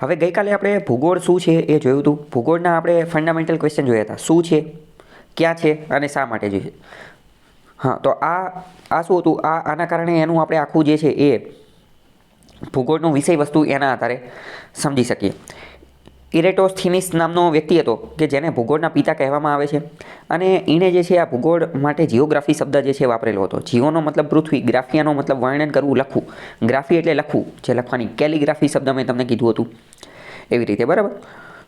હવે ગઈકાલે આપણે ભૂગોળ શું છે એ જોયું હતું. ભૂગોળના આપણે ફંડામેન્ટલ ક્વેશ્ચન જોયા હતા. શું છે, ક્યાં છે અને શા માટે જોઈએ. હા, તો આ શું હતું, આના કારણે એનું આપણે આખું જે છે એ ભૂગોળનું વિષય વસ્તુ એના આધારે સમજી શકીએ. ઇરેટોસ્થિનીસ નામનો વ્યક્તિ હતો કે જેને ભૂગોળના પિતા કહેવામાં આવે છે અને એણે જે છે આ ભૂગોળ માટે જીઓગ્રાફી શબ્દ જે છે વાપરેલો હતો. જીઓનો મતલબ પૃથ્વી, ગ્રાફિયાનો મતલબ વર્ણન કરવું, લખવું. ગ્રાફી એટલે લખવું, જે લખવાની. કેલિગ્રાફી શબ્દ મેં તમને કીધું હતું એવી રીતે, બરાબર.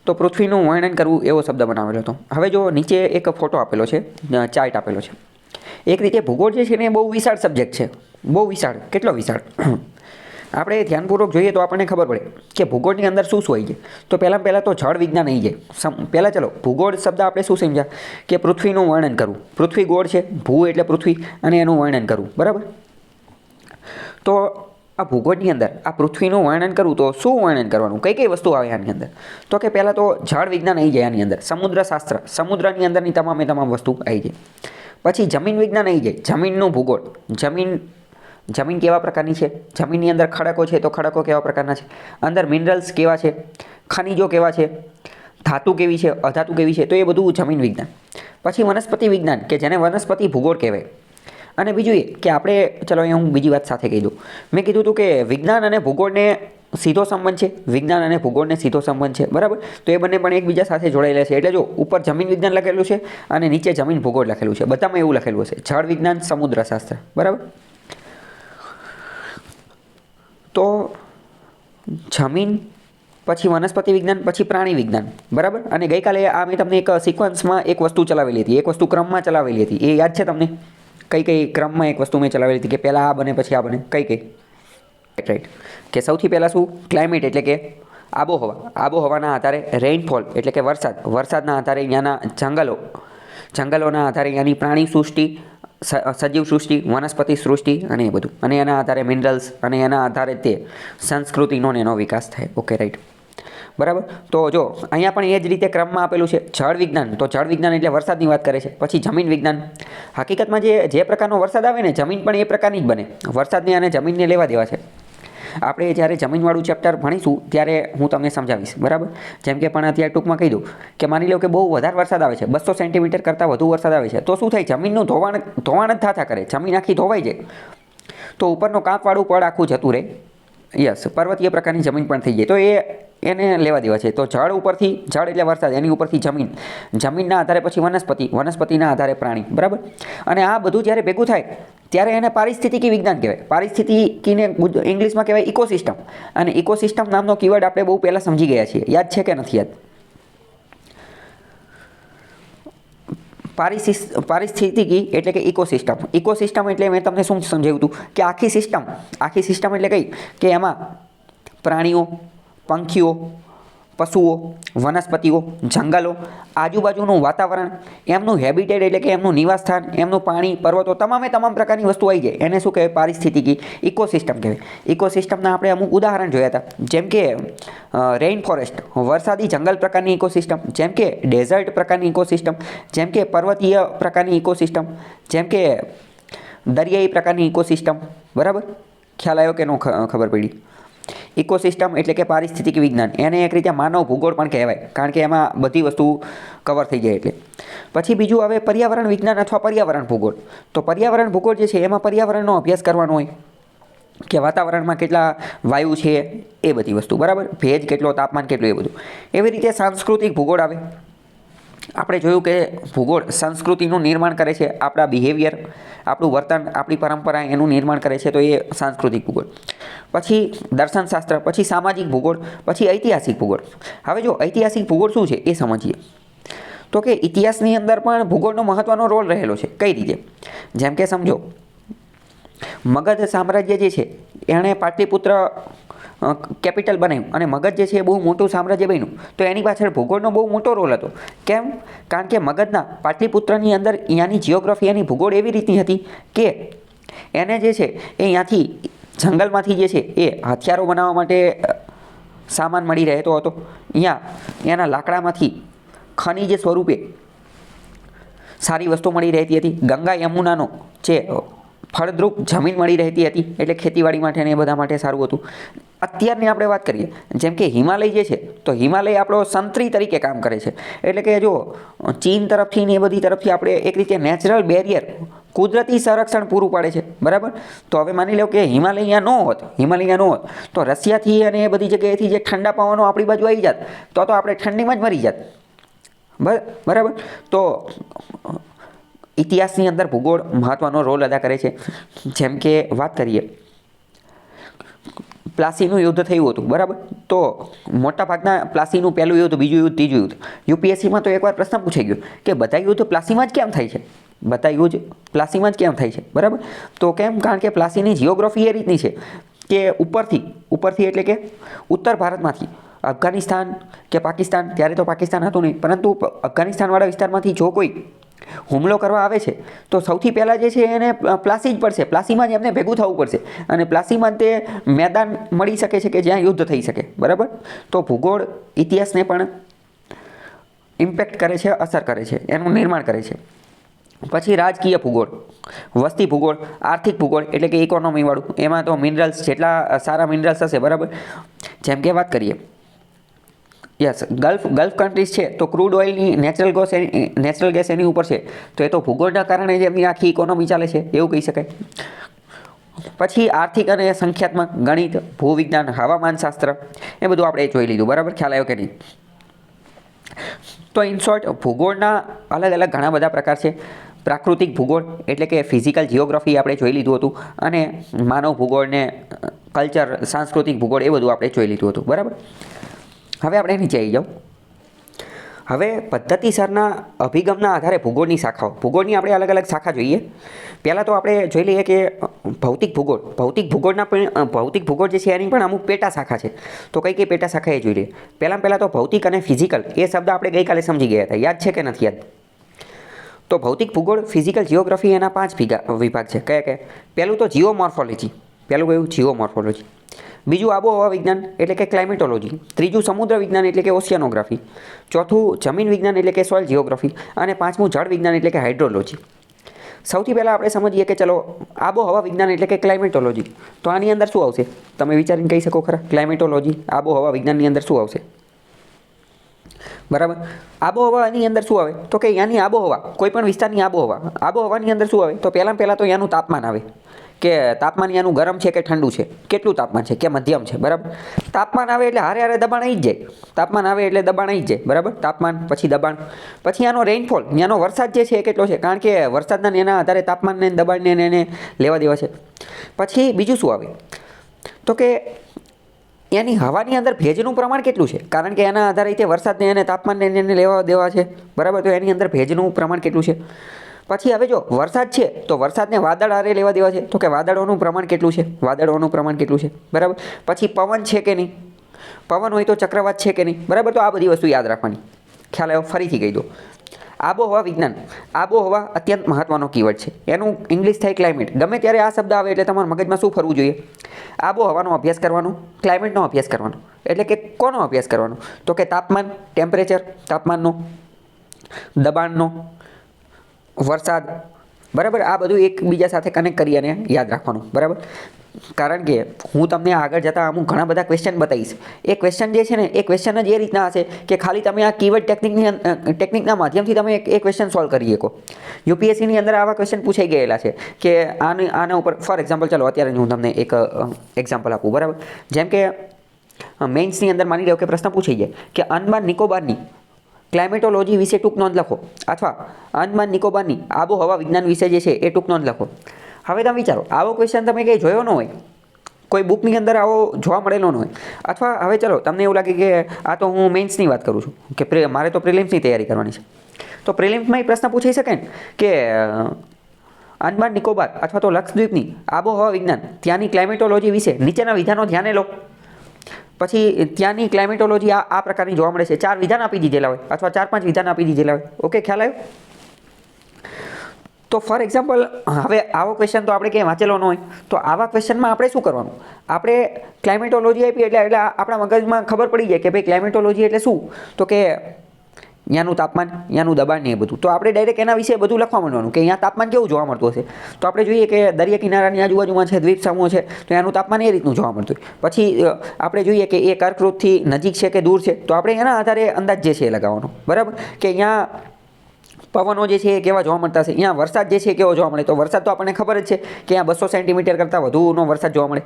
તો પૃથ્વીનું વર્ણન કરવું એવો શબ્દ બનાવેલો હતો. હવે જો નીચે એક ફોટો આપેલો છે, ચાર્ટ આપેલો છે. એક રીતે ભૂગોળ જે છે ને એ બહુ વિશાળ સબ્જેક્ટ છે. બહુ વિશાળ. કેટલો વિશાળ? આપણે ધ્યાનપૂર્વક જોઈએ તો આપણને ખબર પડે કે ભૂગોળની અંદર શું શું આવી જાય. તો પહેલાં તો જળ વિજ્ઞાન આવી જાય. પહેલાં ચલો, ભૂગોળ શબ્દ આપણે શું સમજ્યા કે પૃથ્વીનું વર્ણન કરવું. પૃથ્વી ગોળ છે, ભૂ એટલે પૃથ્વી અને એનું વર્ણન કરવું, બરાબર. તો આ ભૂગોળની અંદર આ પૃથ્વીનું વર્ણન કરવું, તો શું વર્ણન કરવાનું, કઈ કઈ વસ્તુ આવે આની અંદર? તો કે પહેલાં તો જળ વિજ્ઞાન આવી જાય આની અંદર. સમુદ્રશાસ્ત્ર, સમુદ્રની અંદરની તમામે તમામ વસ્તુ આવી જાય. પછી જમીન વિજ્ઞાન આવી જાય. જમીનનું ભૂગોળ, જમીન કેવા પ્રકારની છે, જમીનની અંદર ખડકો છે તો ખડકો કેવા પ્રકારના છે, અંદર મિનરલ્સ કેવા છે, ખનિજો કેવા છે, ધાતુ કેવી છે, અધાતુ કેવી છે, તો એ બધું જમીન વિજ્ઞાન. પછી વનસ્પતિ વિજ્ઞાન કે જેને વનસ્પતિ ભૂગોળ કહેવાય. અને બીજું એ કે આપણે, ચલો અહીંયા હું બીજી વાત સાથે કહી દઉં. મેં કીધું હતું કે વિજ્ઞાન અને ભૂગોળને સીધો સંબંધ છે. વિજ્ઞાન અને ભૂગોળને સીધો સંબંધ છે, બરાબર. તો એ બંને પણ એકબીજા સાથે જોડાયેલા છે. એટલે જો ઉપર જમીન વિજ્ઞાન લખેલું છે અને નીચે જમીન ભૂગોળ લખેલું છે. બધામાં એવું લખેલું હશે, જળ વિજ્ઞાન, સમુદ્રશાસ્ત્ર, બરાબર. તો જમીન, પછી વનસ્પતિ વિજ્ઞાન, પછી પ્રાણી વિજ્ઞાન, બરાબર. અને ગઈકાલે આ મેં તમને એક સિક્વન્સમાં એક વસ્તુ ચલાવેલી હતી, એક વસ્તુ ક્રમમાં ચલાવેલી હતી. એ યાદ છે તમને? કઈ ક્રમમાં એક વસ્તુ મેં ચલાવેલી હતી કે પહેલાં આ બને પછી આ બને? કઈ? રાઈટ. કે સૌથી પહેલાં શું? ક્લાઇમેટ એટલે કે આબોહવાના આધારે. રેઇનફોલ એટલે કે વરસાદના આધારે અહીંયાના જંગલોના આધારે અહીંયાની પ્રાણી સૃષ્ટિ, સજીવ સૃષ્ટિ, વનસ્પતિ સૃષ્ટિ અને એ બધું. અને એના આધારે મિનરલ્સ અને એના આધારે તે સંસ્કૃતિનો ને એનો વિકાસ થાય. ઓકે, રાઈટ, બરાબર. તો જો અહીંયા પણ એ જ રીતે ક્રમમાં આપેલું છે. જળ વિજ્ઞાન, તો જળ વિજ્ઞાન એટલે વરસાદની વાત કરે છે. પછી જમીન વિજ્ઞાન, હકીકતમાં જે પ્રકારનો વરસાદ આવે ને, જમીન પણ એ પ્રકારની જ બને. વરસાદને અને જમીનને લેવા દેવા છે. આપણે જ્યારે જમીનવાળું ચેપ્ટર ભણીશું ત્યારે હું તમને સમજાવીશ, બરાબર. જેમ કે પણ અત્યારે ટૂંકમાં કહી દઉં કે માની લો કે બહુ વધારે વરસાદ આવે છે, 200 સેન્ટીમીટર કરતાં વધુ વરસાદ આવે છે, તો શું થાય? જમીનનું ધોવાણ જ થતા કરે. જમીન આખી ધોવાઈ જાય તો ઉપરનું કાંપવાળું પડ આખું જતું રહે. યસ, પર્વતીય પ્રકારની જમીન પણ થઈ જાય. તો એને લેવા દેવા છે. તો જળ એટલે વરસાદ, એની ઉપરથી જમીનના આધારે પછી વનસ્પતિના આધારે પ્રાણી, બરાબર. અને આ બધું જ્યારે ભેગું થાય ત્યારે એને પારિસ્થિતિકી વિજ્ઞાન કહેવાય. પારિસ્થિતિકીને ઇંગ્લિશમાં કહેવાય ઇકોસિસ્ટમ. અને ઇકોસિસ્ટમ નામનો કીવર્ડ આપણે બહુ પહેલાં સમજી ગયા છીએ. યાદ છે કે નથી યાદ? પારિસ્થિતિકી એટલે કે ઇકોસિસ્ટમ. ઇકોસિસ્ટમ એટલે મેં તમને શું સમજાવ્યું હતું કે આખી સિસ્ટમ એટલે કઈ કે એમાં પ્રાણીઓ, પંખીઓ, પશુઓ, વનસ્પતિઓ, જંગલો, આજુબાજુનું વાતાવરણ, એમનું હેબિટેટ એટલે કે એમનું નિવાસસ્થાન, એમનું પાણી, પર્વતો, તમામ પ્રકારની વસ્તુ આવી જાય. એને શું કહેવાય? પારિસ્થિતિકી, ઇકોસિસ્ટમ કહેવાય. ઇકોસિસ્ટમના આપણે અમુક ઉદાહરણ જોયા હતા. જેમ કે રેઇન ફોરેસ્ટ, વરસાદી જંગલ પ્રકારની ઇકોસિસ્ટમ. જેમ કે ડેઝર્ટ પ્રકારની ઇકોસિસ્ટમ. જેમ કે પર્વતીય પ્રકારની ઇકોસિસ્ટમ. જેમ કે દરિયાઈ પ્રકારની ઇકોસિસ્ટમ, બરાબર. ખ્યાલ આવ્યો કે ન ખબર પડી? ઇકોસિસ્ટમ એટલે કે પારિસ્થિતિક વિજ્ઞાન. એને એક રીતે માનવ ભૂગોળ પણ કહેવાય, કારણ કે એમાં બધી વસ્તુ કવર થઈ જાય એટલે. પછી બીજું આવે પર્યાવરણ વિજ્ઞાન અથવા પર્યાવરણ ભૂગોળ. તો પર્યાવરણ ભૂગોળ જે છે એમાં પર્યાવરણનો અભ્યાસ કરવાનો હોય કે વાતાવરણમાં કેટલા વાયુ છે એ બધી વસ્તુ, બરાબર. ભેજ કેટલો, તાપમાન કેટલું, એ બધું. એવી રીતે સાંસ્કૃતિક ભૂગોળ આવે. આપણે જોયું કે ભૂગોળ સંસ્કૃતિનું નિર્માણ કરે છે. આપણા બિહેવિયર, આપણું વર્તન, આપણી પરંપરા એનું નિર્માણ કરે છે. તો એ સાંસ્કૃતિક ભૂગોળ. પછી દર્શનશાસ્ત્ર, પછી સામાજિક ભૂગોળ, પછી ઐતિહાસિક ભૂગોળ. હવે જો ઐતિહાસિક ભૂગોળ શું છે એ સમજીએ. તો કે ઇતિહાસની અંદર પણ ભૂગોળનો મહત્ત્વનો રોલ રહેલો છે. કઈ રીતે? જેમ કે સમજો, મગધ સામ્રાજ્ય જે છે એણે પાટલીપુત્ર કેપિટલ બનાવ્યું અને મગધ જે છે એ બહુ મોટું સામ્રાજ્ય બન્યું. તો એની પાછળ ભૂગોળનો બહુ મોટો રોલ હતો. કેમ? કારણ કે મગધના પાટલીપુત્રની અંદર અહીંયાની જિયોગ્રાફી, એની ભૂગોળ એવી રીતની હતી કે એને જે છે એ અહીંયાથી જંગલમાંથી જે છે એ હથિયારો બનાવવા માટે સામાન મળી રહેતો હતો. એના લાકડામાંથી ખનિજ સ્વરૂપે સારી વસ્તુ મળી રહેતી હતી. ગંગા યમુનાનો જે ફળદ્રુપ જમીન મળી રહેતી હતી, એટલે ખેતીવાડી માટે અને એ બધા માટે સારું હતું. અત્યારની આપણે વાત કરીએ, જેમ કે હિમાલય જે છે, તો હિમાલય આપણો સંતરી તરીકે કામ કરે છે. એટલે કે જો ચીન તરફથી ને એ બધી તરફથી આપણે એક રીતે નેચરલ બેરિયર, કુદરતી સંરક્ષણ પૂરું પાડે છે, બરાબર. તો હવે માની લો કે હિમાલય ન હોત તો રશિયાથી અને એ બધી જગ્યાએથી જે ઠંડા પવનો આપણી બાજુ આવી જાત તો આપણે ઠંડીમાં જ મરી જાત, બરાબર. તો ઇતિહાસની અંદર ભૂગોળ મહત્ત્વનો રોલ અદા કરે છે. જેમ કે વાત કરીએ, પ્લાસીનું યુદ્ધ થયું હતું, બરાબર. તો મોટાભાગના પ્લાસીનું પહેલું યુદ્ધ, બીજું યુદ્ધ, ત્રીજું યુદ્ધ, યુપીએસસીમાં તો એકવાર પ્રશ્ન પૂછાઈ ગયો કે બધા યુદ્ધ પ્લાસીમાં જ કેમ થાય છે, બધા યુદ્ધ પ્લાસીમાં જ કેમ થાય છે, બરાબર. તો કેમ? કારણ કે પ્લાસીની જિયોગ્રાફી એ રીતની છે કે ઉપરથી એટલે કે ઉત્તર ભારતમાંથી અફઘાનિસ્તાન કે પાકિસ્તાન, ત્યારે તો પાકિસ્તાન હતું નહીં, પરંતુ અફઘાનિસ્તાનવાળા વિસ્તારમાંથી જો કોઈ હુમલો કરવા આવે છે તો સૌથી પહેલાં જે છે એને પ્લાસી જ પડશે, પ્લાસીમાં જ એમને ભેગું થવું પડશે અને પ્લાસીમાં તે મેદાન મળી શકે છે કે જ્યાં યુદ્ધ થઈ શકે, બરાબર. તો ભૂગોળ ઇતિહાસને પણ ઇમ્પેક્ટ કરે છે, અસર કરે છે, એનું નિર્માણ કરે છે. પછી રાજકીય ભૂગોળ, વસ્તી ભૂગોળ, આર્થિક ભૂગોળ એટલે કે ઇકોનોમીવાળું, એમાં તો મિનરલ્સ, જેટલા સારા મિનરલ્સ હશે, બરાબર. જેમ કે વાત કરીએ, ગલ્ફ કન્ટ્રીઝ છે તો ક્રૂડ ઓઇલની નેચરલ ગેસ એની ઉપર છે, તો એ તો ભૂગોળના કારણે જ એમની આખી ઇકોનોમી ચાલે છે, એવું કહી શકાય. પછી આર્થિક અને સંખ્યાત્મક, ગણિત, ભૂવિજ્ઞાન, હવામાનશાસ્ત્ર, એ બધું આપણે જોઈ લીધું, બરાબર. ખ્યાલ આવ્યો કે નહીં? તો ઇન શોર્ટ, ભૂગોળના અલગ અલગ ઘણા બધા પ્રકાર છે. પ્રાકૃતિક ભૂગોળ એટલે કે ફિઝિકલ જિયોગ્રાફી આપણે જોઈ લીધું હતું, અને માનવ ભૂગોળને કલ્ચર, સાંસ્કૃતિક ભૂગોળ, એ બધું આપણે જોઈ લીધું હતું, બરાબર. હવે આપણે નીચે આવી જાઓ. હવે પદ્ધતિસરના અભિગમના આધારે ભૂગોળની શાખાઓ, ભૂગોળની આપણે અલગ અલગ શાખા જોઈએ. પહેલાં તો આપણે જોઈ લઈએ કે ભૌતિક ભૂગોળ જે છે એની પણ અમુક પેટા શાખા છે. તો કઈ પેટા શાખા એ જોઈ લઈએ. પહેલાં તો ભૌતિક અને ફિઝિકલ એ શબ્દ આપણે ગઈકાલે સમજી ગયા હતા, યાદ છે કે નથી યાદ? તો ભૌતિક ભૂગોળ, ફિઝિકલ જિયોગ્રાફી, એના 5 વિભાગ છે. કયા? પહેલું તો જીઓમોર્ફોલોજી. પહેલું કયું? જીઓમોર્ફોલોજી. બીજું આબોહવા વિજ્ઞાન એટલે કે ક્લાઇમેટોલોજી. ત્રીજું સમુદ્ર વિજ્ઞાન એટલે કે ઓશિયાનોગ્રાફી. ચોથું જમીન વિજ્ઞાન એટલે કે સોઇલ જિયોગ્રાફી. અને પાંચમું જળ વિજ્ઞાન એટલે કે હાઇડ્રોલોજી. સૌથી પહેલાં આપણે સમજીએ કે ચલો આબોહવા વિજ્ઞાન એટલે કે ક્લાઇમેટોલોજી. તો આની અંદર શું આવશે? તમે વિચારીને કહી શકો ખરા? ક્લાઇમેટોલોજી, આબોહવા વિજ્ઞાનની અંદર શું આવશે? બરાબર. આબોહવાની અંદર શું આવે? તો કે અહીંયાની આબોહવા, કોઈ પણ વિસ્તારની આબોહવાની અંદર શું આવે? તો પહેલાં તો અહીંયાનું તાપમાન આવે, કે તાપમાન અહીંયાનું ગરમ છે કે ઠંડુ છે, કેટલું તાપમાન છે કે મધ્યમ છે, બરાબર. તાપમાન આવે એટલે હારે દબાણ આવી જ જાય, બરાબર. તાપમાન, પછી દબાણ, પછી આનો રેઇનફોલ, ત્યાંનો વરસાદ જે છે એ કેટલો છે, કારણ કે વરસાદના એના આધારે તાપમાનને, દબાણને એને લેવા દેવા છે. પછી બીજું શું આવે? તો કે એની હવાની અંદર ભેજનું પ્રમાણ કેટલું છે, કારણ કે એના આધારે તે વરસાદને અને તાપમાનને એને લેવા દેવા છે, બરાબર. તો એની અંદર ભેજનું પ્રમાણ કેટલું છે. પછી હવે જો વરસાદ છે તો વરસાદને વાદળ હારે લેવા દેવા છે, તો કે વાદળોનું પ્રમાણ કેટલું છે, બરાબર. પછી પવન છે કે નહીં, પવન હોય તો ચક્રવાત છે કે નહીં, બરાબર. તો આ બધી વસ્તુ યાદ રાખવાની. ખ્યાલ આવ્યો? ફરીથી કહી દો. આબોહવા વિજ્ઞાન, આબોહવા અત્યંત મહત્વનો કીવર્ડ છે. એનું ઇંગ્લિશ થાય ક્લાઇમેટ. ગમે ત્યારે આ શબ્દ આવે એટલે તમારા મગજમાં શું ફરવું જોઈએ? આબોહવાનો અભ્યાસ કરવાનો, ક્લાઇમેટનો અભ્યાસ કરવાનો. એટલે કે કોનો અભ્યાસ કરવાનો? તો કે તાપમાન, ટેમ્પરેચર, તાપમાનનો, દબાણનો, વરસાદ, બરાબર. આ બધું એકબીજા સાથે કનેક્ટ કરી અને યાદ રાખવાનું, બરાબર. કારણ કે હું તમને આગળ જતાં અમુક ઘણા બધા ક્વેશ્ચન બતાવીશ. એ ક્વેશ્ચન જે છે ને, એ ક્વેશ્ચન જ એ રીતના હશે કે ખાલી તમે આ કીવર્ડ ટેકનિકના માધ્યમથી તમે એક ક્વેશ્ચન સોલ્વ કરી શકો. યુપીએસસીની અંદર આવા ક્વેશ્ચન પૂછાઈ ગયેલા છે કે આના ઉપર, ફોર એક્ઝામ્પલ, ચલો અત્યારે હું તમને એક એક્ઝામ્પલ આપું, બરાબર. જેમ કે મેઇન્સની અંદર માની લો કે પ્રશ્ન પૂછાઈ જાય કે અંદમાન નિકોબારની ક્લાઇમેટોલોજી વિશે ટૂંક નોંધ લખો, અથવા અંદમાન નિકોબારની આબોહવા વિજ્ઞાન વિશે જે છે એ ટૂંક નોંધ લખો. હવે તમે વિચારો, આવો ક્વેશ્ચન તમે કંઈ જોયો ન હોય, કોઈ બુકની અંદર આવો જોવા મળેલો ન હોય, અથવા હવે ચલો તમને એવું લાગે કે આ તો હું મેઇન્સની વાત કરું છું કે મારે તો પ્રિલિમ્સની તૈયારી કરવાની છે, તો પ્રિલિમ્સમાં એ પ્રશ્ન પૂછાઈ શકે ને કે અંદમાન નિકોબાર અથવા તો લક્ષદ્વીપની આબોહવા વિજ્ઞાન, ત્યાંની ક્લાઇમેટોલોજી વિશે નીચેના વિધાનો ધ્યાને લો. પછી ત્યાંની ક્લાઇમેટોલોજી આ પ્રકારની જોવા મળે છે. 4 વિધાન આપી દીધેલા હોય અથવા 4-5 વિધાન આપી દીધેલા હોય. ઓકે, ખ્યાલ આવ્યો? તો ફોર એક્ઝામ્પલ, હવે આવો ક્વેશ્ચન તો આપણે ક્યાંય વાંચેલો ન હોય, તો આવા ક્વેશ્ચનમાં આપણે શું કરવાનું? આપણે ક્લાઇમેટોલોજી આપી એટલે આપણા મગજમાં ખબર પડી જાય કે ભાઈ ક્લાઇમેટોલોજી એટલે શું? તો કે ત્યાંનું તાપમાન, ત્યાંનું દબાણ ને એ બધું. તો આપણે ડાયરેક્ટ એના વિશે બધું લખવા માંડવાનું કે અહીંયા તાપમાન કેવું જોવા મળતું હશે. તો આપણે જોઈએ કે દરિયા કિનારાની આજુબાજુમાં છે, દ્વીપ સમૂહ છે, તો એનું તાપમાન એ રીતનું જોવા મળતું હોય. પછી આપણે જોઈએ કે એ કર્કવૃતથી નજીક છે કે દૂર છે, તો આપણે એના આધારે અંદાજ જે છે એ લગાવવાનો, બરાબર. કે અહીંયા પવનો જે છે એ કેવા જોવા મળતા હશે, અહીંયા વરસાદ જે છે એ કેવો જોવા મળે. તો વરસાદ તો આપણને ખબર જ છે કે અહીંયા 200 સેન્ટીમીટર કરતાં વધુનો વરસાદ જોવા મળે,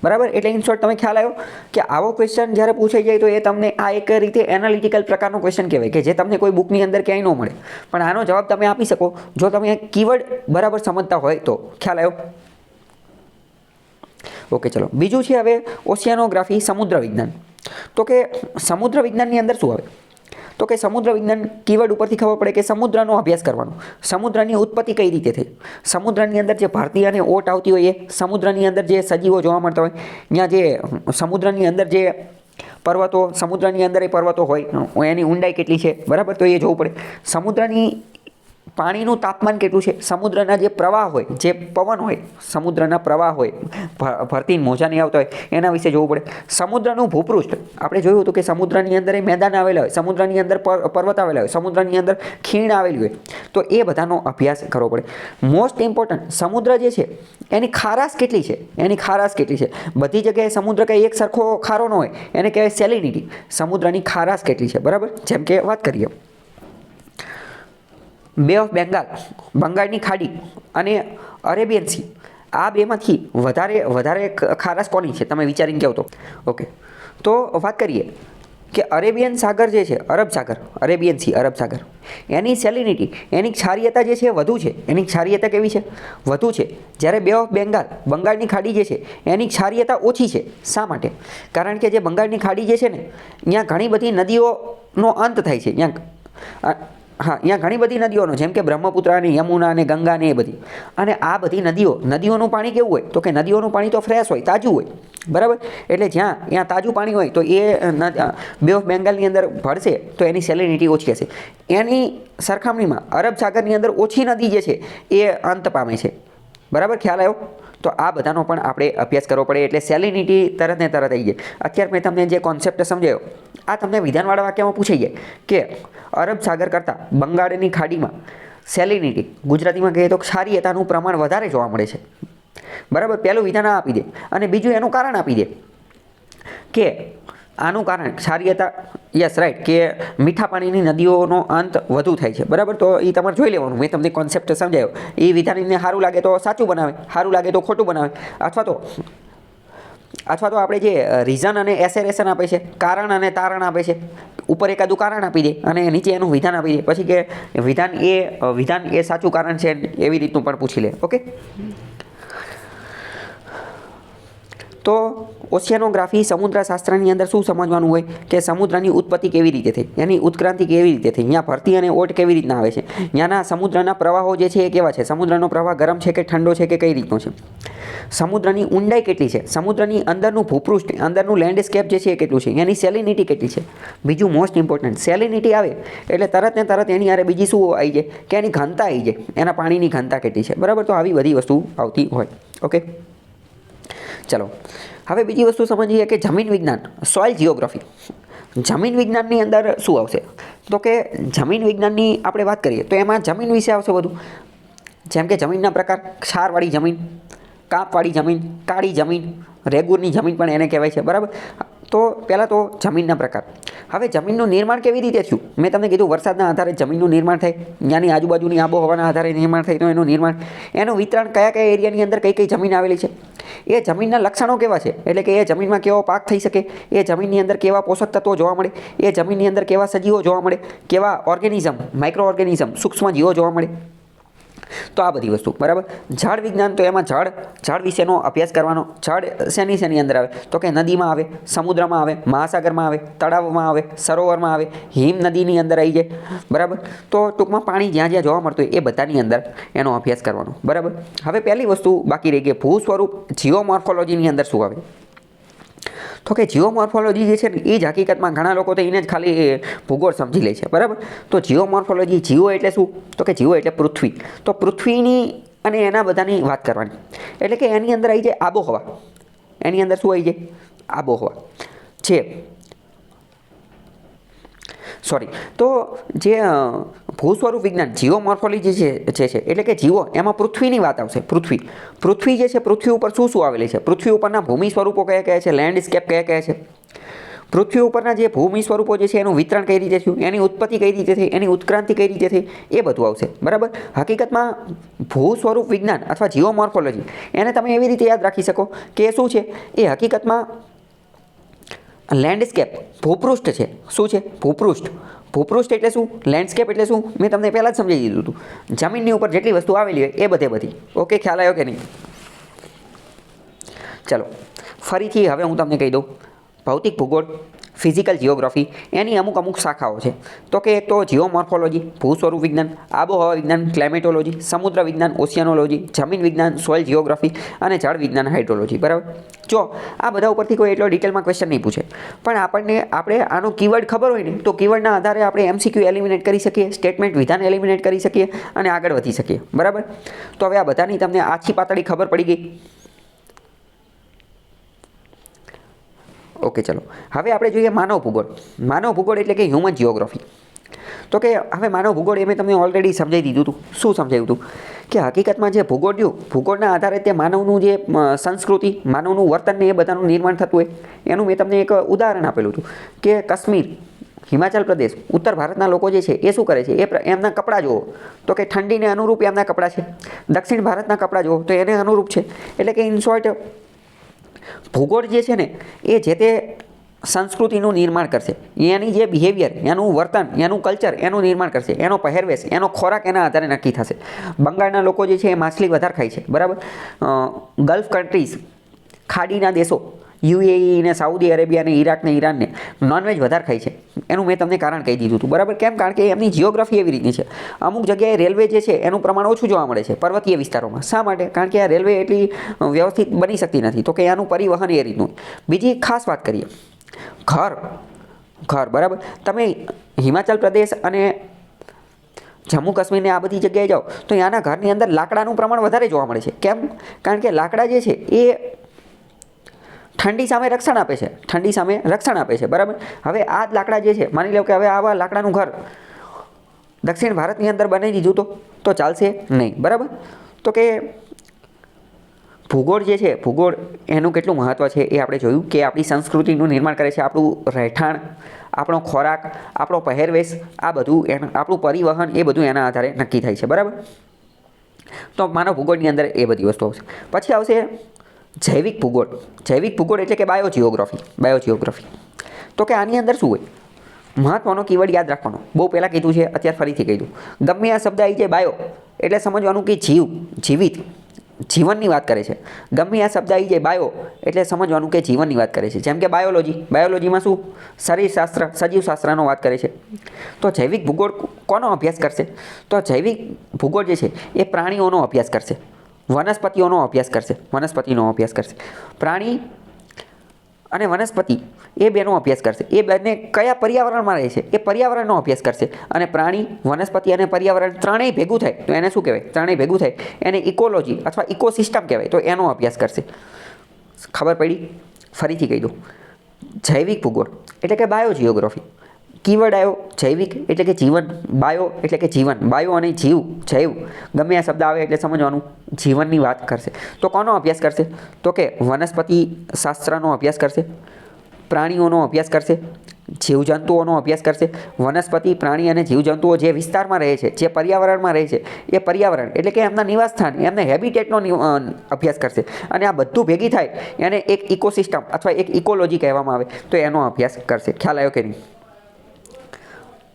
બરાબર. એટલે ઇન શોર્ટ તમે ખ્યાલ આવ્યો કે આવો ક્વેશ્ચન જ્યારે પૂછાઈ જાય તો એ તમને આ એક રીતે એનાલિટિકલ પ્રકારનો ક્વેશ્ચન કહેવાય કે જે તમને કોઈ બુકની અંદર ક્યાંય ન મળે, પણ આનો જવાબ તમે આપી શકો જો તમે કીવર્ડ બરાબર સમજતા હોય તો. ખ્યાલ આવ્યો? ઓકે, ચલો બીજું છે હવે ઓશિયાનોગ્રાફી, સમુદ્ર વિજ્ઞાન. તો કે સમુદ્ર વિજ્ઞાનની અંદર શું આવે? તો કે સમુદ્ર વિજ્ઞાન કીવર્ડ ઉપરથી ખબર પડે કે સમુદ્રનો અભ્યાસ કરવાનો, સમુદ્રની ઉત્પત્તિ કઈ રીતે થઈ, સમુદ્રની અંદર જે ભારતીય અને ઓટ આવતી હોય એ, સમુદ્રની અંદર જે સજીવો જોવા મળતા હોય, ત્યાં જે સમુદ્રની અંદર જે પર્વતો, સમુદ્રની અંદર એ પર્વતો હોય એની ઊંડાઈ કેટલી છે, બરાબર. તો એ જોવું પડે. સમુદ્રની પાણીનું તાપમાન કેટલું છે, સમુદ્રના જે પ્રવાહ હોય, જે પવન હોય, સમુદ્રના પ્રવાહ હોય, ભરતી મોજા નહીં આવતા હોય એના વિશે જોવું પડે. સમુદ્રનું ભૂપૃષ્ઠ આપણે જોયું હતું કે સમુદ્રની અંદર એ મેદાન આવેલા હોય, સમુદ્રની અંદર પર્વત આવેલા હોય, સમુદ્રની અંદર ખીણ આવેલી હોય, તો એ બધાનો અભ્યાસ કરવો પડે. મોસ્ટ ઇમ્પોર્ટન્ટ, સમુદ્ર જે છે એની ખારાશ કેટલી છે, એની ખારાશ કેટલી છે. બધી જગ્યાએ સમુદ્ર કંઈ એક સરખો ખારો ન હોય, એને કહેવાય સેલિનિટી. સમુદ્રની ખારાશ કેટલી છે, બરાબર. જેમ કે વાત કરીએ બે ઓફ બેંગાલ, બંગાળની ખાડી અને અરેબિયન સી, આ બેમાંથી વધારે ખારાશ કોની છે તમે વિચારીને કહો તો. ઓકે, તો વાત કરીએ કે અરેબિયન સાગર જે છે, અરબ સાગર, અરેબિયન સી, અરબ સાગર, એની સેલિનિટી, એની ક્ષારીયતા જે છે વધુ છે. એની ક્ષારીયતા કેવી છે? વધુ છે. જ્યારે બે ઓફ બેંગાલ, બંગાળની ખાડી જે છે એની ક્ષારીયતા ઓછી છે. શા માટે? કારણ કે જે બંગાળની ખાડી જે છે ને, ત્યાં ઘણી બધી નદીઓનો અંત થાય છે. હા, અહીંયા ઘણી બધી નદીઓનો, જેમ કે બ્રહ્મપુત્ર અને યમુના અને ગંગા ને એ બધી. અને આ બધી નદીઓનું પાણી કેવું હોય? તો કે નદીઓનું પાણી તો ફ્રેશ હોય, તાજું હોય, બરાબર. એટલે ત્યાં તાજું પાણી હોય તો એ બે ઓફ બેંગાલની અંદર ભળશે તો એની સેલિનિટી ઓછી હશે. એની સરખામણીમાં અરબ સાગરની અંદર ઓછી નદી જે છે એ અંત પામે છે, બરાબર. ખ્યાલ આવ્યો? તો આ બધાનો પણ આપણે અભ્યાસ કરવો પડે. એટલે સેલિનિટી તરત ને તરત આવી જાય. અત્યારે મેં તમને જે કોન્સેપ્ટ સમજાયો, આ તમને વિધાનવાળા વાક્યમાં પૂછાઈ જાય કે અરબ સાગર કરતાં બંગાળની ખાડીમાં સેલિનિટી, ગુજરાતીમાં કહીએ તો ક્ષારીયતાનું પ્રમાણ વધારે જોવા મળે છે, બરાબર. પહેલું વિધાન આ આપી દે અને બીજું એનું કારણ આપી દે કે આનું કારણ ક્ષારીયતા, યસ રાઈટ, કે મીઠા પાણીની નદીઓનો અંત વધુ થાય છે, બરાબર. તો એ તમારે જોઈ લેવાનું. મેં તમને કોન્સેપ્ટ સમજાયો. એ વિધાનને સારું લાગે તો સાચું બનાવે, સારું લાગે તો ખોટું બનાવે, અથવા તો આપણે જે રીઝન અને એસેરેશન આપે છે, કારણ અને તારણ આપે છે, ઉપર એકાદું કારણ આપી દે અને નીચે એનું વિધાન આપી દે, પછી કે વિધાન એ સાચું કારણ છે, એવી રીતનું પણ પૂછી લે. ઓકે, તો ઓશિયાનોગ્રાફી, સમુદ્રશાસ્ત્રની અંદર શું સમજવાનું હોય કે સમુદ્રની ઉત્પત્તિ કેવી રીતે થઈ, એની ઉત્ક્રાંતિ કેવી રીતે થઈ, ત્યાં ભરતી અને ઓટ કેવી રીતના આવે છે, ત્યાંના સમુદ્રના પ્રવાહો જે છે એ કેવા છે, સમુદ્રનો પ્રવાહ ગરમ છે કે ઠંડો છે કે કઈ રીતનો છે, સમુદ્રની ઊંડાઈ કેટલી છે, સમુદ્રની અંદરનું ભૂપૃષ્ઠ, અંદરનું લેન્ડસ્કેપ જે છે એ કેટલું છે, એની સેલિનિટી કેટલી છે. બીજું મોસ્ટ ઇમ્પોર્ટન્ટ, સેલિનિટી આવે એટલે તરત ને તરત એની આરે બીજી શું આવી જાય કે એની ઘનતા આવી જાય, એના પાણીની ઘનતા કેટલી છે, બરાબર. તો આવી બધી વસ્તુ આવતી હોય. ઓકે, ચલો હવે બીજી વસ્તુ સમજીએ કે જમીન વિજ્ઞાન, સોઇલ જિયોગ્રાફી. જમીન વિજ્ઞાનની અંદર શું આવશે? તો કે જમીન વિજ્ઞાનની આપણે વાત કરીએ તો એમાં જમીન વિશે આવશે બધું. જેમ કે જમીનના પ્રકાર, ક્ષારવાળી જમીન, કાંપવાળી જમીન, કાળી જમીન, રેગુરની જમીન પણ એને કહેવાય છે, બરાબર. તો પહેલાં તો જમીનના પ્રકાર. હવે જમીનનું નિર્માણ કેવી રીતે થયું? મેં તમને કીધું વરસાદના આધારે જમીનનું નિર્માણ થાય, ત્યાંની આજુબાજુની આબોહવાના આધારે નિર્માણ થાય. તો એનું નિર્માણ, એનું વિતરણ કયા એરિયાની અંદર કઈ જમીન આવેલી છે, એ જમીનના લક્ષણો કેવા છે, એટલે કે એ જમીનમાં કેવો પાક થઈ શકે, એ જમીનની અંદર કેવા પોષક તત્વો જોવા મળે, એ જમીનની અંદર કેવા સજીવો જોવા મળે, કેવા ઓર્ગેનિઝમ, માઇક્રો ઓર્ગેનિઝમ, સૂક્ષ્મ જીવો જોવા મળે. તો આ બધી વસ્તુ, બરાબર. જળ વિજ્ઞાન, તો એમાં જળ વિશેનો અભ્યાસ કરવાનો. જળ શેની અંદર આવે? તો કે નદીમાં આવે, સમુદ્રમાં આવે, મહાસાગરમાં આવે, તળાવમાં આવે, સરોવરમાં આવે, હિમ નદીની અંદર આવી જાય, બરાબર. તો ટૂંકમાં પાણી જ્યાં જ્યાં જોવા મળતું હોય એ બધાની અંદર એનો અભ્યાસ કરવાનો, બરાબર. હવે પહેલી વસ્તુ બાકી રહી ગઈ, ભૂ સ્વરૂપ, જીઓમોર્ફોલોજીની અંદર શું આવે? તો કે જીઓમોર્ફોલોજી જે છે ને એ જ હકીકતમાં ઘણા લોકો તો એને જ ખાલી ભૂગોળ સમજી લે છે, બરાબર. તો જીઓમોર્ફોલોજી, જીઓ એટલે શું? તો કે જીઓ એટલે પૃથ્વી. તો પૃથ્વીની અને એના બધાની વાત કરવાની, એટલે કે એની અંદર આવી જાય આબોહવા. એની અંદર શું આવી જાય? આબોહવા છે. સોરી, તો જે ભૂસ્વરૂપ વિજ્ઞાન જીઓમોર્ફોલોજી છે એટલે કે જીવો, એમાં પૃથ્વીની વાત આવશે. પૃથ્વી જે છે, પૃથ્વી ઉપર શું શું આવેલી છે, પૃથ્વી ઉપરના ભૂમિ સ્વરૂપો કયા કયા છે, લેન્ડસ્કેપ કયા કયા છે, પૃથ્વી ઉપરના જે ભૂમિ સ્વરૂપો જે છે એનું વિતરણ કઈ રીતે થયું, એની ઉત્પત્તિ કઈ રીતે થઈ, એની ઉત્ક્રાંતિ કઈ રીતે થઈ, એ બધું આવશે. બરાબર. હકીકતમાં ભૂ સ્વરૂપ વિજ્ઞાન અથવા જીઓમોર્ફોલોજી એને તમે એવી રીતે યાદ રાખી શકો કે શું છે, એ હકીકતમાં લેન્ડસ્કેપ, ભૂપૃષ્ઠ છે. શું છે? ભૂપૃષ્ઠ. ભૂપૃષ્ઠ એટલે શું, લેન્ડસ્કેપ એટલે શું, મેં તમને પહેલાં જ સમજાવી દીધું હતું. જમીનની ઉપર જેટલી વસ્તુ આવેલી હોય એ બધી. ઓકે, ખ્યાલ આવ્યો કે નહીં? ચલો ફરીથી હવે હું તમને કહી દઉં. ભૌતિક ભૂગોળ, ફિઝિકલ જિયોગ્રાફી, એની અમુક શાખાઓ છે. તો કે એક તો જીઓમોર્ફોલોજી, ભૂ સ્વરૂપ વિજ્ઞાન, આબોહવા વિજ્ઞાન, ક્લાઇમેટોલોજી, સમુદ્ર વિજ્ઞાન, ઓશિયાનોલોજી, જમીન વિજ્ઞાન, સોઇલ જિયોગ્રાફી અને જળ વિજ્ઞાન, હાઇડ્રોલોજી. બરાબર. જો આ બધા ઉપરથી કોઈ એટલો ડિટેલમાં ક્વેશ્ચન નહીં પૂછે, પણ આપણે આનો કીવર્ડ ખબર હોય ને, તો કીવર્ડના આધારે આપણે MCQ એલિમિનેટ કરી શકીએ, સ્ટેટમેન્ટ વિધાન એલિમિનેટ કરી શકીએ અને આગળ વધી શકીએ. બરાબર. તો હવે આ બધાની તમને આછી પાતળી ખબર પડી ગઈ. ઓકે, ચલો હવે આપણે જોઈએ માનવ ભૂગોળ. માનવ ભૂગોળ એટલે કે હ્યુમન જિયોગ્રાફી. તો કે હવે માનવ ભૂગોળ એ મેં તમને ઓલરેડી સમજાવી દીધું હતું. શું સમજાવ્યું હતું? કે હકીકતમાં જે ભૂગોળ રહ્યું, ભૂગોળના આધારે તે માનવનું જે સંસ્કૃતિ, માનવનું વર્તન ને એ બધાનું નિર્માણ થતું હોય, એનું મેં તમને એક ઉદાહરણ આપેલું હતું કે કાશ્મીર, હિમાચલ પ્રદેશ, ઉત્તર ભારતના લોકો જે છે એ શું કરે છે, એમના કપડાં જુઓ તો કે ઠંડીને અનુરૂપ એમના કપડાં છે. દક્ષિણ ભારતના કપડાં જુઓ તો એને અનુરૂપ છે. એટલે કે ઇન શોર્ટ, ભૂગોળ જે છે ને એ જે તે સંસ્કૃતિનું નિર્માણ કરશે. એની જે બિહેવિયર, એનું વર્તન, એનું કલ્ચર, એનું નિર્માણ કરશે. એનો પહેરવેશ, એનો ખોરાક એના આધારે નક્કી થશે. બંગાળના લોકો જે છે એ માછલી વધારે ખાય છે. બરાબર. ગલ્ફ કન્ટ્રીઝ, ખાડીના દેશો, UAE ને સાઉદી અરેબિયા ને ઈરાક ને ઈરાન ને નોનવેજ વધારે ખાય છે. એનું મેં તમને કારણ કહી દીધું હતું. બરાબર. કેમ? કારણ કે એમની જિયોગ્રાફી એવી રીતની છે. અમુક જગ્યાએ રેલવે જે છે એનું પ્રમાણ ઓછું જોવા મળે છે પર્વતીય વિસ્તારોમાં. શા માટે? કારણ કે આ રેલવે એટલી વ્યવસ્થિત બની શકતી નથી. તો કે એનું પરિવહન એ રીતનું. બીજી ખાસ વાત કરીએ, ઘર. બરાબર. તમે હિમાચલ પ્રદેશ અને જમ્મુ કાશ્મીરને આ બધી જગ્યાએ જાઓ તો ત્યાંના ઘરની અંદર લાકડાનું પ્રમાણ વધારે જોવા મળે છે. કેમ? કારણ કે લાકડા જે છે એ ઠંડી સામે રક્ષણ આપે છે. બરાબર. હવે આ જ લાકડા જે છે, માની લો કે હવે આવા લાકડાનું ઘર દક્ષિણ ભારતની અંદર બનાવી દીધું તો ચાલશે નહીં. બરાબર. તો કે ભૂગોળ જે છે, ભૂગોળ એનું કેટલું મહત્ત્વ છે એ આપણે જોયું કે આપણી સંસ્કૃતિનું નિર્માણ કરે છે. આપણું રહેઠાણ, આપણો ખોરાક, આપણો પહેરવેશ, આ બધું આપણું પરિવહન એ બધું એના આધારે નક્કી થાય છે. બરાબર. તો માનવ ભૂગોળની અંદર એ બધી વસ્તુ આવશે. પછી આવશે જૈવિક ભૂગોળ. જૈવિક ભૂગોળ એટલે કે બાયોજિયોગ્રાફી. તો કે આની અંદર શું હોય? મહત્વનો કીવર્ડ યાદ રાખવાનો. બહુ પહેલાં કીધું છે, અત્યારે ફરીથી કહી દઉં. ગમે આ શબ્દ આવી જાય બાયો એટલે સમજવાનું કે જીવિત, જીવનની વાત કરે છે. ગમે આ શબ્દ આવી જાય બાયો એટલે સમજવાનું કે જીવનની વાત કરે છે. જેમ કે બાયોલોજીમાં શું? શરીરશાસ્ત્ર, સજીવશાસ્ત્રનો વાત કરે છે. તો જૈવિક ભૂગોળ કોનો અભ્યાસ કરશે? તો જૈવિક ભૂગોળ જે છે એ પ્રાણીઓનો અભ્યાસ કરશે, વનસ્પતિનો અભ્યાસ કરશે. પ્રાણી અને વનસ્પતિ એ બેનો અભ્યાસ કરશે. એ બંને કયા પર્યાવરણમાં રહે છે એ પર્યાવરણનો અભ્યાસ કરશે. અને પ્રાણી, વનસ્પતિ અને પર્યાવરણ ત્રણેય ભેગું થાય તો એને શું કહેવાય? ત્રણેય ભેગું થાય એને ઇકોલોજી અથવા ઇકોસિસ્ટમ કહેવાય. તો એનો અભ્યાસ કરશે. ખબર પડી? ફરીથી કહી દઉં. જૈવિક ભૂગોળ એટલે કે બાયોજિયોગ્રાફી. કીવર્ડ આવ્યો જૈવિક એટલે કે જીવન, બાયો એટલે કે જીવન, બાયો અને જૈવ ગમે આ શબ્દ આવે એટલે સમજવાનું જીવનની વાત કરશે. તો કોનો અભ્યાસ કરશે? તો કે વનસ્પતિ શાસ્ત્રનો અભ્યાસ કરશે, પ્રાણીઓનો અભ્યાસ કરશે, જીવજંતુઓનો અભ્યાસ કરશે. વનસ્પતિ, પ્રાણી અને જીવજંતુઓ જે વિસ્તારમાં રહે છે, જે પર્યાવરણમાં રહે છે, એ પર્યાવરણ એટલે કે એમના નિવાસસ્થાન, એમના હેબિટેટનો અભ્યાસ કરશે. અને આ બધું ભેગી થાય એને એક ઇકોસિસ્ટમ અથવા એક ઇકોલોજી કહેવામાં આવે. તો એનો અભ્યાસ કરશે. ખ્યાલ આવ્યો કે નહીં?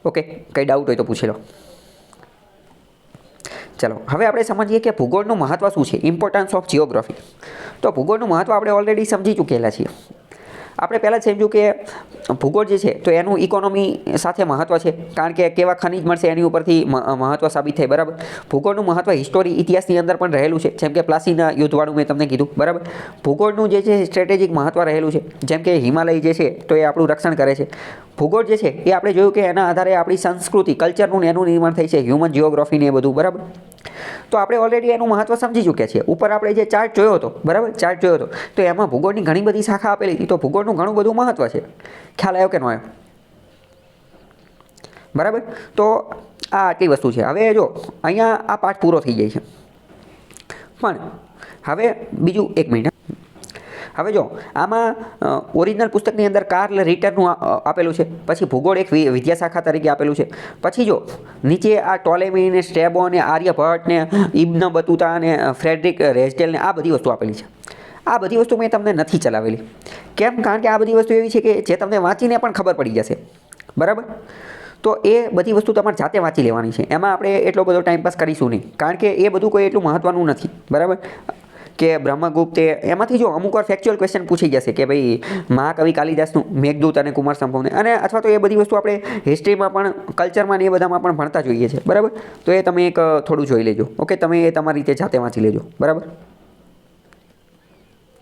ઓકે, કંઈ ડાઉટ હોય તો પૂછી લો. ચલો હવે આપણે સમજીએ કે ભૂગોળનું મહત્ત્વ શું છે. Importance of geography. તો ભૂગોળનું મહત્ત્વ આપણે ઓલરેડી સમજી ચૂકેલા છીએ. આપણે પહેલાં જ સમજ્યું કે ભૂગોળ જે છે તો એનું ઇકોનોમી સાથે મહત્ત્વ છે. કારણ કે કેવા ખનિજ મળશે એની ઉપરથી મહત્ત્વ સાબિત થાય. બરાબર. ભૂગોળનું મહત્ત્વ હિસ્ટોરી, ઇતિહાસની અંદર પણ રહેલું છે. જેમ કે પ્લાસીના યુદ્ધવાળું મેં તમને કીધું. બરાબર. ભૂગોળનું જે છે સ્ટ્રેટેજિક મહત્ત્વ રહેલું છે. જેમ કે હિમાલય જે છે તો એ આપણું રક્ષણ કરે છે. ભૂગોળ જે છે એ આપણે જોયું કે એના આધારે આપણી સંસ્કૃતિ, કલ્ચરનું એનું નિર્માણ થાય છે, હ્યુમન જિયોગ્રાફી ને એ બધું. બરાબર. તો આપણે ઓલરેડી એનું મહત્ત્વ સમજી ચૂક્યા છીએ. ઉપર આપણે જે ચાર્ટ જોયો હતો, બરાબર, ચાર્ટ જોયો હતો તો એમાં ભૂગોળની ઘણી બધી શાખા આપેલી હતી. તો ભૂગોળનું ઘણું બધું મહત્ત્વ છે. ખ્યાલ આવ્યો કે ન આવ્યો? બરાબર. તો આ આટલી વસ્તુ છે. હવે જો અહીંયા આ પાઠ પૂરો થઈ જાય છે, પણ હવે બીજું 1 મિનિટ. હવે જો આમાં ઓરિજિનલ પુસ્તકની અંદર કાર્લ રિટરનું આપેલું છે, પછી ભૂગોળ એક વિદ્યાશાખા તરીકે આપેલું છે, પછી જો નીચે આ ટોલેમી ને સ્ટ્રેબો ને આર્યભટ્ટ ને ઇબ્ન બતુતા ને ફ્રેડરિક રેઝડેલ ને આ બધી વસ્તુ આપેલી છે. આ બધી વસ્તુ મેં તમને નથી ચલાવેલી. કેમ? કારણ કે આ બધી વસ્તુ એવી છે કે જે તમને વાંચીને પણ ખબર પડી જશે. બરાબર. તો એ બધી વસ્તુ તમારે જાતે વાંચી લેવાની છે. એમાં આપણે એટલો બધો ટાઈમપાસ કરીશું નહીં, કારણ કે એ બધું કોઈ એટલું મહત્ત્વનું નથી. બરાબર. કે બ્રહ્મગુપ્તે એમાંથી જો અમુક વાર ફેક્ચ્યુઅલ ક્વેશ્ચન પૂછી જશે કે ભાઈ મહાકવિ કાલિદાસનું મેઘદૂત અને કુમાર સંભવને, અને અથવા તો એ બધી વસ્તુ આપણે હિસ્ટ્રીમાં પણ, કલ્ચરમાં ને એ બધામાં પણ ભણતા જોઈએ છે. બરાબર. તો એ તમે એક થોડું જોઈ લેજો. ઓકે, તમે એ તમારી રીતે જાતે વાંચી લેજો. બરાબર.